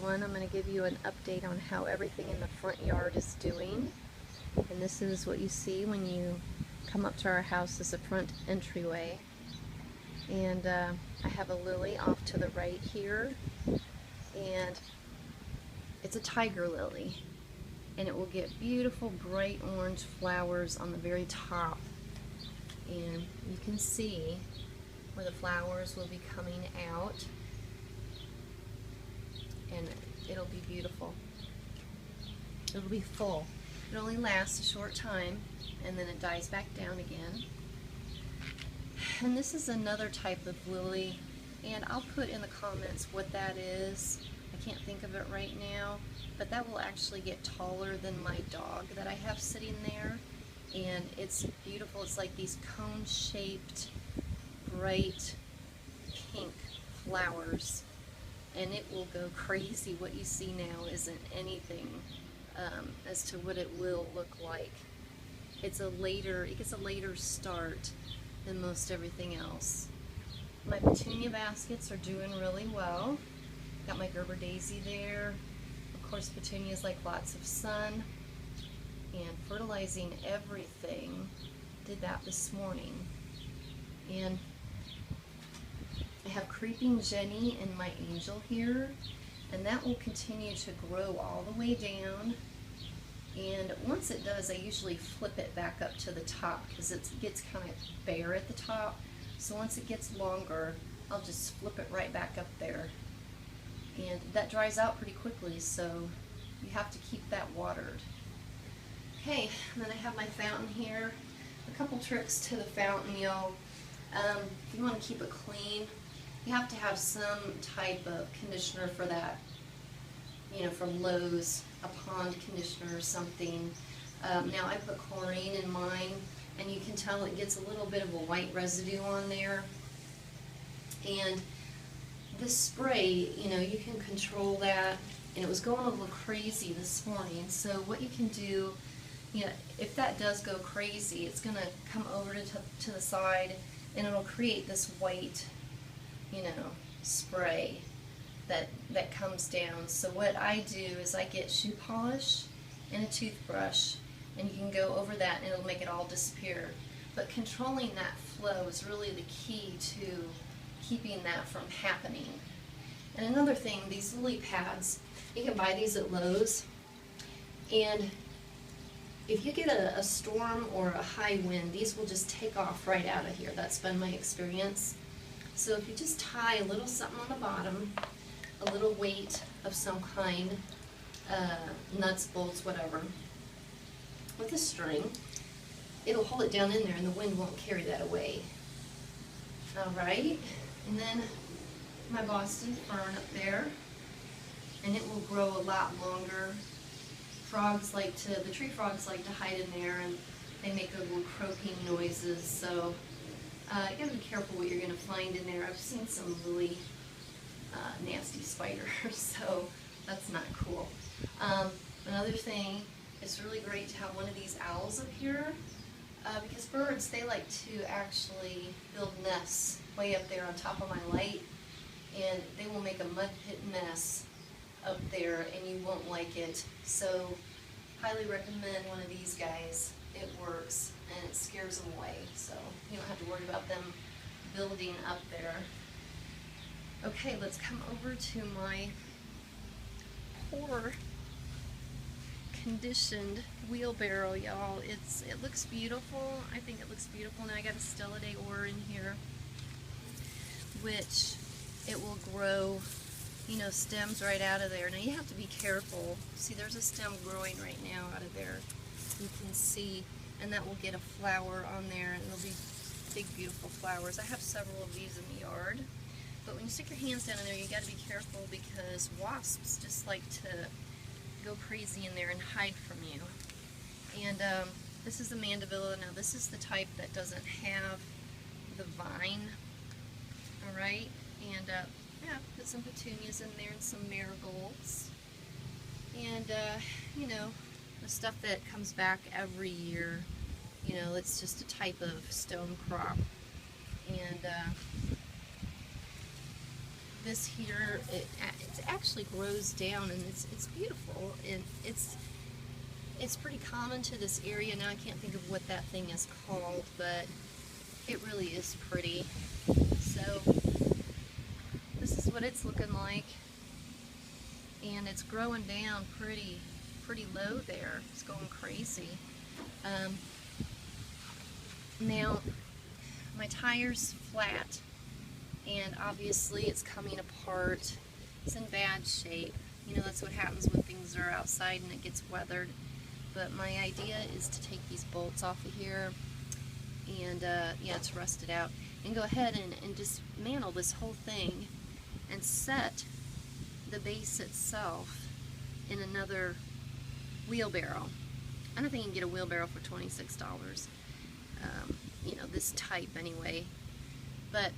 everyone. I'm going to give you an update on how everything in the front yard is doing. And this is what you see when you come up to our house as a front entryway. And I have a lily off to the right here, and it's a tiger lily. And it will get beautiful bright orange flowers on the very top. And you can see where the flowers will be coming out. And it'll be beautiful. It'll be full. It only lasts a short time, and then it dies back down again. And this is another type of lily, and I'll put in the comments what that is. I can't think of it right now, but that will actually get taller than my dog that I have sitting there. And it's beautiful. It's like these cone-shaped, bright pink flowers. And it will go crazy. What you see now isn't anything as to what it will look like. It gets a later start than most everything else. My petunia baskets are doing really well. Got my Gerber daisy there. Of course, petunias like lots of sun. And fertilizing everything. Did that this morning. And I have Creeping Jenny and my angel here, and that will continue to grow all the way down. And once it does, I usually flip it back up to the top because it gets kind of bare at the top. So once it gets longer, I'll just flip it right back up there. And that dries out pretty quickly, so you have to keep that watered. Okay, and then I have my fountain here. A couple tricks to the fountain, y'all. If you want to keep it clean, you have to have some type of conditioner for that, from Lowe's, a pond conditioner or something. Now I put chlorine in mine, and you can tell it gets a little bit of a white residue on there. And this spray, you can control that, and it was going a little crazy this morning. So what you can do, if that does go crazy, it's going to come over to the side, and it'll create this white spray that comes down. So what I do is I get shoe polish and a toothbrush, and you can go over that and it'll make it all disappear. But controlling that flow is really the key to keeping that from happening. And another thing, these lily pads, you can buy these at Lowe's, and if you get a storm or a high wind, these will just take off right out of here. That's been my experience. So if you just tie a little something on the bottom, a little weight of some kind, nuts, bolts, whatever, with a string, it'll hold it down in there and the wind won't carry that away. Alright, and then my Boston fern up there, and it will grow a lot longer. The tree frogs like to hide in there, and they make little croaking noises, so you gotta be careful what you're gonna find in there. I've seen some really nasty spiders, so that's not cool. Another thing, it's really great to have one of these owls up here, because birds, they like to actually build nests way up there on top of my light, and they will make a mud pit mess up there, and you won't like it. So highly recommend one of these guys. It works, and it scares them away, so you don't have to worry about them building up there. Okay, let's come over to my poor conditioned wheelbarrow, y'all. It looks beautiful. I think it looks beautiful. Now I got a Stella d'Or in here, which it will grow, stems right out of there. Now you have to be careful. See, there's a stem growing right now out of there. You can see, and that will get a flower on there, and it'll be big, beautiful flowers. I have several of these in the yard. But when you stick your hands down in there, you got to be careful because wasps just like to go crazy in there and hide from you. And this is the mandevilla. Now this is the type that doesn't have the vine. Alright, and yeah, put some petunias in there and some marigolds. And the stuff that comes back every year, it's just a type of stone crop. And this here, it actually grows down, and it's beautiful, and it's pretty common to this area. Now I can't think of what that thing is called, but it really is pretty. So this is what it's looking like, and it's growing down pretty low there. It's going crazy. Now my tire's flat, and obviously it's coming apart. It's in bad shape. You know, that's what happens when things are outside and it gets weathered. But my idea is to take these bolts off of here, and yeah, it's rusted out, and go ahead and dismantle this whole thing and set the base itself in another wheelbarrow. I don't think you can get a wheelbarrow for $26. You know, this type anyway. But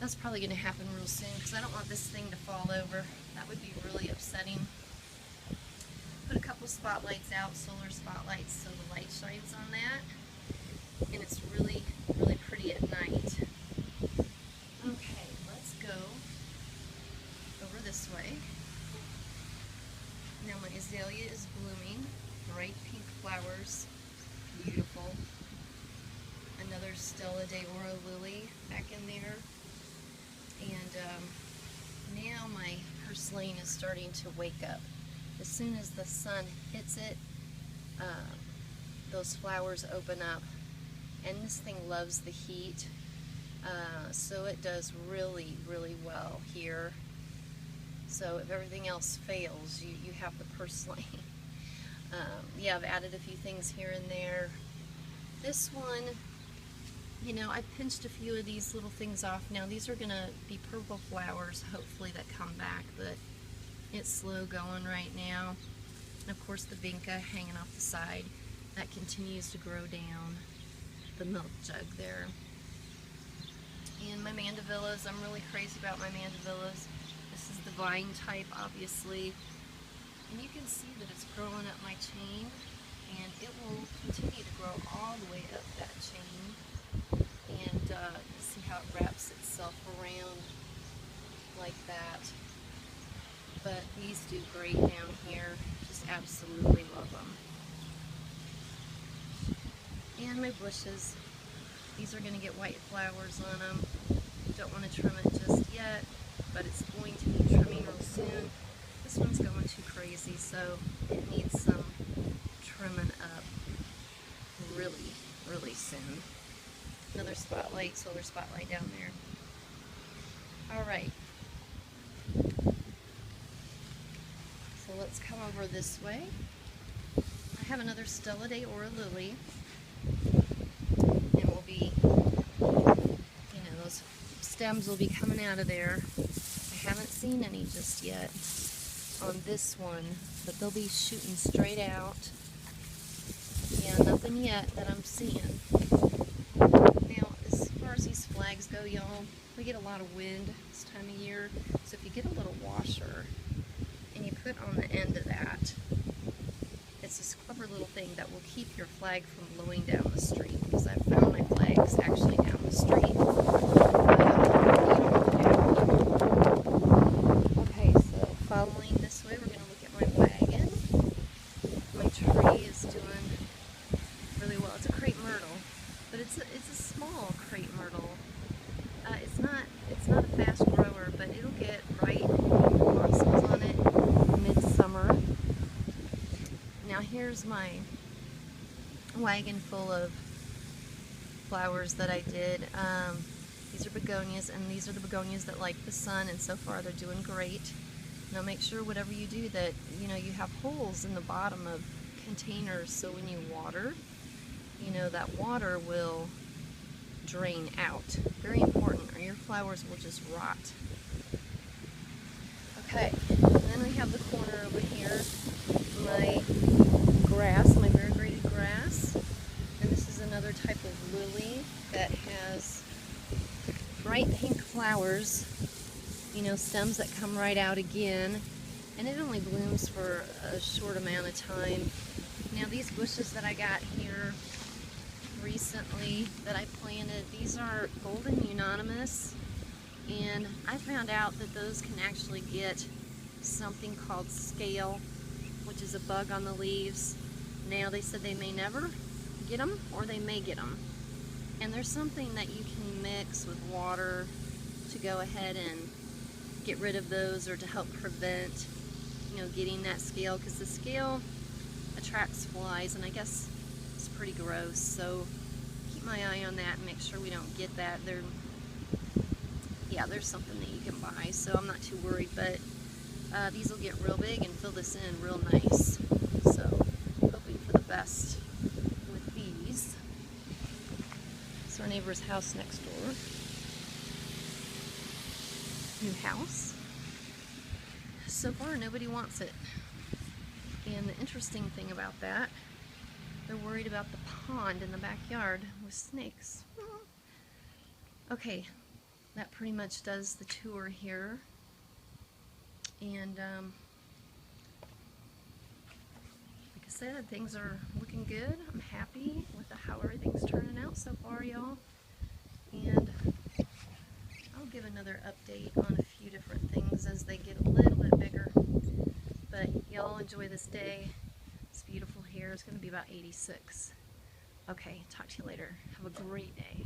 that's probably going to happen real soon, because I don't want this thing to fall over. That would be really upsetting. Put a couple spotlights out, solar spotlights, so the light shines on that, and it's really pretty at night. Okay, let's go over this way. Now my azalea is blooming, bright pink flowers, beautiful. Another Stella d'Oro lily back in there, and now my purslane is starting to wake up. As soon as the sun hits it, those flowers open up, and this thing loves the heat, so it does really well here. So if everything else fails, you have the purslane. Yeah, I've added a few things here and there. This one, you know, I pinched a few of these little things off. Now these are going to be purple flowers, hopefully, that come back, but it's slow going right now. And of course the vinca hanging off the side, that continues to grow down the milk jug there. And my mandevillas, I'm really crazy about my mandevillas. This is the vine type, obviously. And you can see that it's growing up my chain, and it will continue to grow all the way up that chain. And see how it wraps itself around like that. But these do great down here. Just absolutely love them. And my bushes. These are going to get white flowers on them. Don't want to trim it just yet, but it's going to need trimming real soon. This one's going too crazy, so it needs some trimming up really soon. Another spotlight, solar spotlight down there. Alright. So let's come over this way. I have another Stella d'Oro lily. And we'll be, you know, those stems will be coming out of there. I haven't seen any just yet on this one, but they'll be shooting straight out. Yeah, nothing yet that I'm seeing. Now, as far as these flags go, y'all, we get a lot of wind this time of year, so if you get a little washer and you put on the end of that, it's this clever little thing that will keep your flag from blowing down the street, because I've found my flags actually down the street. Okay, so following this way, we're going to look at my wagon. My tree is doing really well. It's a crepe myrtle, but it's a small crepe myrtle. It's not a fast grower, but it'll get bright blossoms on it midsummer. Now here's my wagon full of flowers that I did. These are begonias, and these are the begonias that like the sun, and so far they're doing great. Now make sure whatever you do that, you know, you have holes in the bottom of containers, so when you water, you know, that water will drain out. Very important, or your flowers will just rot. Okay, and then we have the corner over here, my grass, my variegated grass, and this is another type of lily that has bright pink flowers, you know, stems that come right out again, and it only blooms for a short amount of time. Now these bushes that I got here recently that I planted, these are golden unanimous, And I found out that those can actually get something called scale, which is a bug on the leaves. Now they said they may never get them, or they may get them. And there's something that you can mix with water to go ahead and get rid of those, or to help prevent, you know, getting that scale, because the scale attracts flies, and I guess it's pretty gross. So keep my eye on that and make sure we don't get that. Yeah, there's something that you can buy, so I'm not too worried, but these will get real big and fill this in real nice. So hoping for the best with these. It's our neighbor's house next door. New house. So far nobody wants it. And the interesting thing about that, they're worried about the pond in the backyard with snakes. Okay, that pretty much does the tour here. And like I said, things are looking good. I'm happy with how everything's turning out so far, y'all. And I'll give another update on a few different things as they get a little bit bigger. But y'all enjoy this day. It's beautiful here. It's going to be about 86. Okay, talk to you later. Have a great day.